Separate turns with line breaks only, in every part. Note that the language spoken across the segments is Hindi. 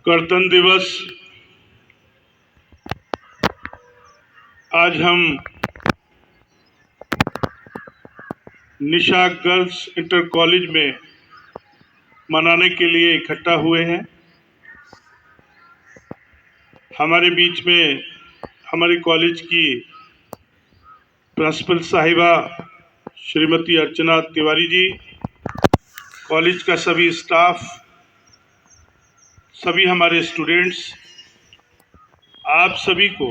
गणतंत्र दिवस आज हम निशा गर्ल्स इंटर कॉलेज में मनाने के लिए इकट्ठा हुए हैं। हमारे बीच में हमारी कॉलेज की प्रिंसिपल साहिबा श्रीमती अर्चना तिवारी जी, कॉलेज का सभी स्टाफ, सभी हमारे स्टूडेंट्स, आप सभी को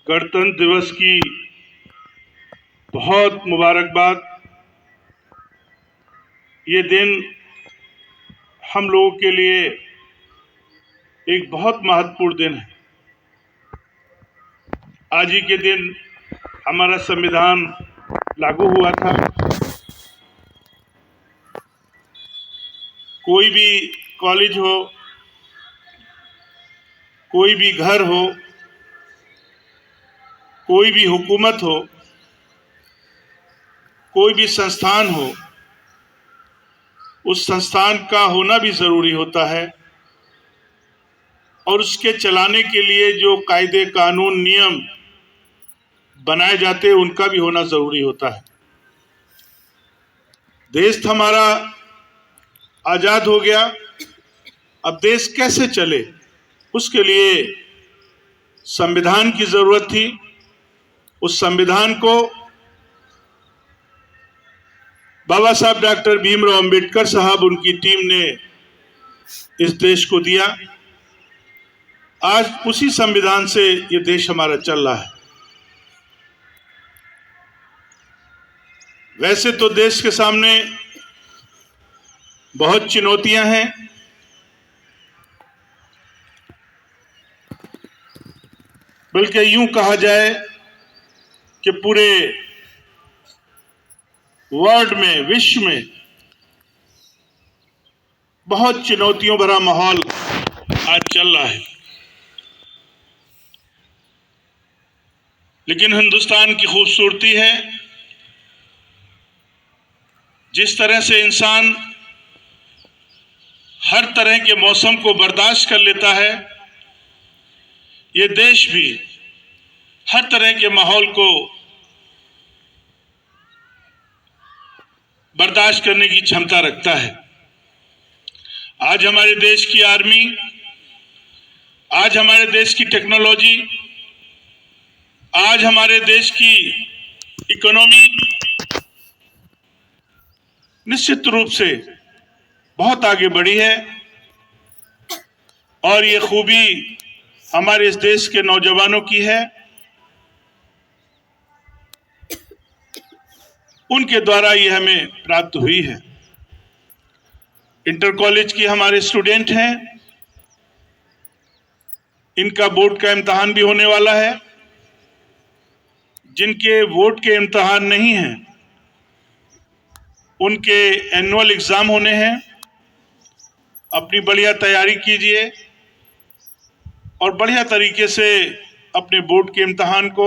गणतंत्र दिवस की बहुत मुबारकबाद। ये दिन हम लोगों के लिए एक बहुत महत्वपूर्ण दिन है। आज ही के दिन हमारा संविधान लागू हुआ था। कोई भी कॉलेज हो, कोई भी घर हो, कोई भी हुकूमत हो, कोई भी संस्थान हो, उस संस्थान का होना भी जरूरी होता है और उसके चलाने के लिए जो कायदे कानून नियम बनाए जाते हैं उनका भी होना जरूरी होता है। देश हमारा आजाद हो गया, अब देश कैसे चले उसके लिए संविधान की जरूरत थी। उस संविधान को बाबा साहब डॉक्टर भीमराव अंबेडकर साहब, उनकी टीम ने इस देश को दिया। आज उसी संविधान से ये देश हमारा चल रहा है। वैसे तो देश के सामने बहुत चुनौतियां हैं, बल्कि यूं कहा जाए कि पूरे वर्ल्ड में, विश्व में बहुत चुनौतियों भरा माहौल आज चल रहा है। लेकिन हिंदुस्तान की खूबसूरती है, जिस तरह से इंसान हर तरह के मौसम को बर्दाश्त कर लेता है, ये देश भी हर तरह के माहौल को बर्दाश्त करने की क्षमता रखता है। आज हमारे देश की आर्मी, आज हमारे देश की टेक्नोलॉजी, आज हमारे देश की इकोनॉमी निश्चित रूप से बहुत आगे बढ़ी है और ये खूबी हमारे इस देश के नौजवानों की है। उनके द्वारा ये हमें प्राप्त हुई है। इंटर कॉलेज की हमारे स्टूडेंट हैं, इनका बोर्ड का इम्तहान भी होने वाला है। जिनके बोर्ड के इम्तहान नहीं हैं, उनके एनुअल एग्जाम होने हैं। अपनी बढ़िया तैयारी कीजिए और बढ़िया तरीके से अपने बोर्ड के इम्तहान को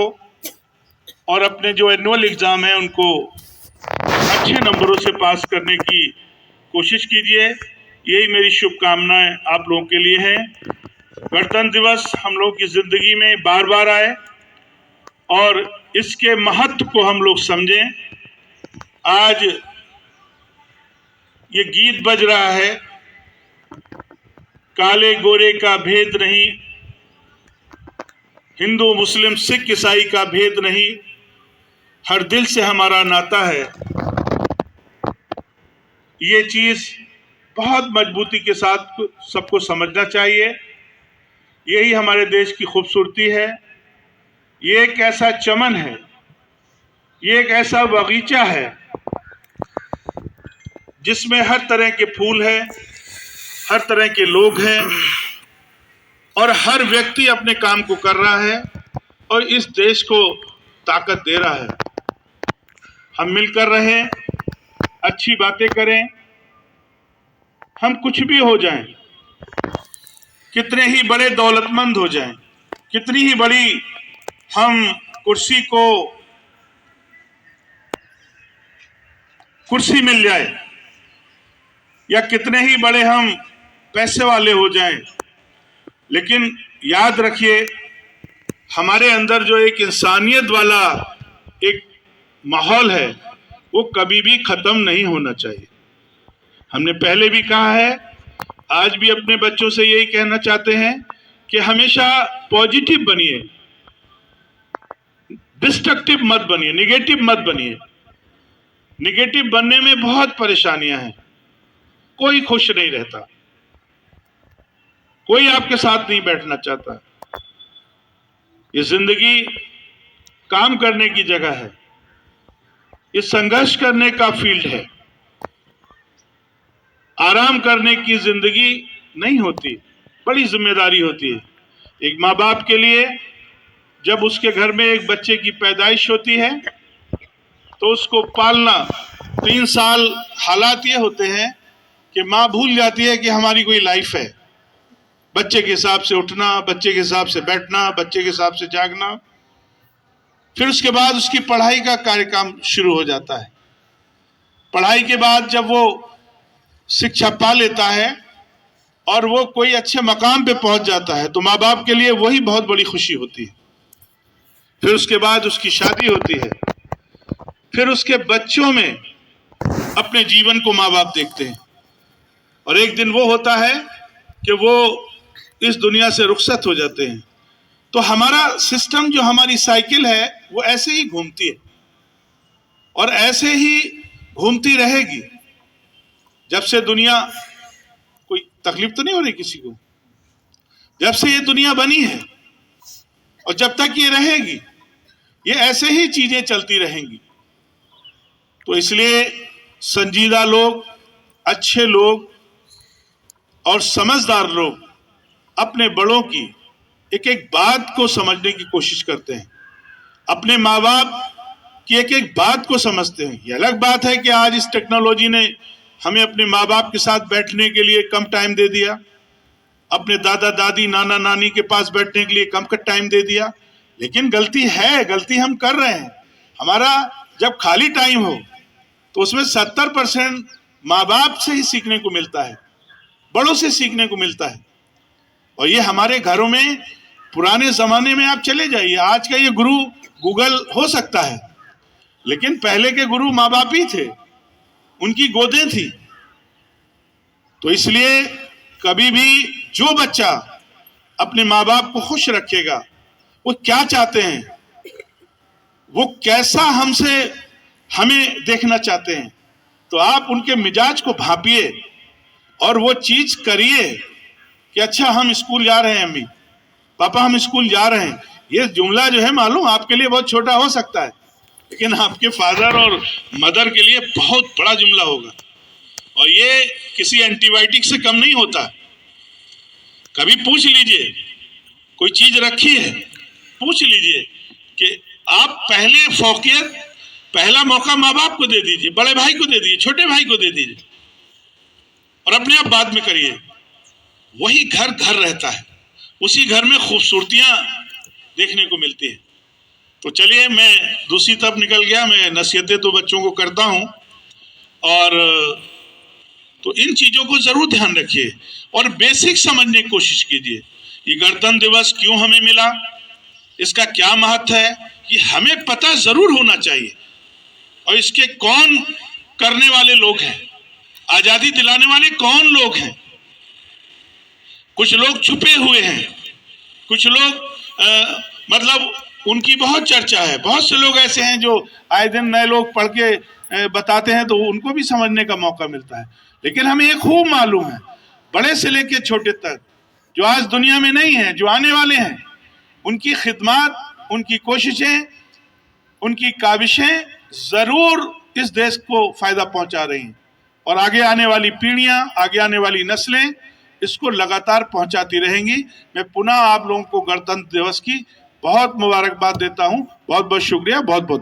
और अपने जो एनुअल एग्जाम है उनको अच्छे नंबरों से पास करने की कोशिश कीजिए। यही मेरी शुभकामनाएं आप लोगों के लिए है। गणतंत्र दिवस हम लोगों की जिंदगी में बार बार आए और इसके महत्व को हम लोग समझें। आज ये गीत बज रहा है, काले गोरे का भेद नहीं, हिंदू मुस्लिम सिख ईसाई का भेद नहीं, हर दिल से हमारा नाता है। ये चीज बहुत मजबूती के साथ सबको समझना चाहिए। यही हमारे देश की खूबसूरती है। ये एक ऐसा चमन है, ये एक ऐसा बगीचा है जिसमें हर तरह के फूल हैं, हर तरह के लोग हैं और हर व्यक्ति अपने काम को कर रहा है और इस देश को ताकत दे रहा है। हम मिलकर रहें, अच्छी बातें करें। हम कुछ भी हो जाएं, कितने ही बड़े दौलतमंद हो जाएं, कितनी ही बड़ी हम कुर्सी मिल जाए या कितने ही बड़े हम पैसे वाले हो जाएं, लेकिन याद रखिए हमारे अंदर जो एक इंसानियत वाला एक माहौल है वो कभी भी खत्म नहीं होना चाहिए। हमने पहले भी कहा है, आज भी अपने बच्चों से यही कहना चाहते हैं कि हमेशा पॉजिटिव बनिए, डिस्ट्रक्टिव मत बनिए, निगेटिव मत बनिए। निगेटिव बनने में बहुत परेशानियां हैं, कोई खुश नहीं रहता, कोई आपके साथ नहीं बैठना चाहता। ये जिंदगी काम करने की जगह है, ये संघर्ष करने का फील्ड है, आराम करने की जिंदगी नहीं होती, बड़ी जिम्मेदारी होती है। एक माँ बाप के लिए जब उसके घर में एक बच्चे की पैदाइश होती है तो उसको पालना 3 साल हालात ये होते हैं कि माँ भूल जाती है कि हमारी कोई लाइफ है। बच्चे के हिसाब से उठना, बच्चे के हिसाब से बैठना, बच्चे के हिसाब से जागना, फिर उसके बाद उसकी पढ़ाई का कार्यक्रम शुरू हो जाता है। पढ़ाई के बाद जब वो शिक्षा पा लेता है और वो कोई अच्छे मकाम पे पहुंच जाता है तो माँ बाप के लिए वही बहुत बड़ी खुशी होती है। फिर उसके बाद उसकी शादी होती है, फिर उसके बच्चों में अपने जीवन को माँ बाप देखते हैं और एक दिन वो होता है कि वो इस दुनिया से रुखसत हो जाते हैं। तो हमारा सिस्टम, जो हमारी साइकिल है, वो ऐसे ही घूमती है और ऐसे ही घूमती रहेगी। जब से दुनिया, कोई तकलीफ तो नहीं हो रही किसी को, जब से ये दुनिया बनी है और जब तक ये रहेगी, ये ऐसे ही चीजें चलती रहेंगी। तो इसलिए संजीदा लोग, अच्छे लोग और समझदार लोग अपने बड़ों की एक एक बात को समझने की कोशिश करते हैं, अपने माँ बाप की एक एक बात को समझते हैं। ये अलग बात है कि आज इस टेक्नोलॉजी ने हमें अपने माँ बाप के साथ बैठने के लिए कम टाइम दे दिया, अपने दादा दादी नाना नानी के पास बैठने के लिए कम टाइम दे दिया, लेकिन गलती है, गलती हम कर रहे हैं। हमारा जब खाली टाइम हो तो उसमें 70% माँ बाप से ही सीखने को मिलता है, बड़ों से सीखने को मिलता है। और ये हमारे घरों में, पुराने जमाने में आप चले जाइए, आज का ये गुरु गूगल हो सकता है, लेकिन पहले के गुरु माँ बाप ही थे, उनकी गोदें थी। तो इसलिए कभी भी जो बच्चा अपने माँ बाप को खुश रखेगा, वो क्या चाहते हैं, वो कैसा हमें देखना चाहते हैं, तो आप उनके मिजाज को भापिए और वो चीज करिए कि अच्छा हम स्कूल जा रहे हैं, अम्मी पापा हम स्कूल जा रहे हैं। ये जुमला जो है मालूम आपके लिए बहुत छोटा हो सकता है, लेकिन आपके फादर और मदर के लिए बहुत बड़ा जुमला होगा। और ये किसी एंटीबायोटिक से कम नहीं होता। कभी पूछ लीजिए, कोई चीज रखी है, पूछ लीजिए कि आप पहला मौका माँ बाप को दे दीजिए, बड़े भाई को दे दीजिए, छोटे भाई को दे दीजिए और अपने आप बाद में करिए। वही घर घर रहता है, उसी घर में खूबसूरतियां देखने को मिलती है। तो चलिए, मैं दूसरी तरफ निकल गया। मैं नसीहतें तो बच्चों को करता हूं, और तो इन चीजों को जरूर ध्यान रखिए और बेसिक समझने की कोशिश कीजिए। ये गणतंत्र दिवस क्यों हमें मिला, इसका क्या महत्व है, कि हमें पता जरूर होना चाहिए। और इसके कौन करने वाले लोग हैं, आजादी दिलाने वाले कौन लोग हैं। कुछ लोग छुपे हुए हैं, कुछ लोग मतलब उनकी बहुत चर्चा है। बहुत से लोग ऐसे हैं जो आए दिन नए लोग पढ़ के बताते हैं, तो उनको भी समझने का मौका मिलता है। लेकिन हमें ये खूब मालूम है, बड़े से लेके छोटे तक, जो आज दुनिया में नहीं है, जो आने वाले हैं, उनकी खिदमत, उनकी कोशिशें, उनकी काविशें जरूर इस देश को फायदा पहुंचा रही हैं। और आगे आने वाली पीढ़ियां, आगे आने वाली नस्लें इसको लगातार पहुंचाती रहेंगी। मैं पुनः आप लोगों को गणतंत्र दिवस की बहुत मुबारकबाद देता हूं। बहुत बहुत शुक्रिया, बहुत बहुत।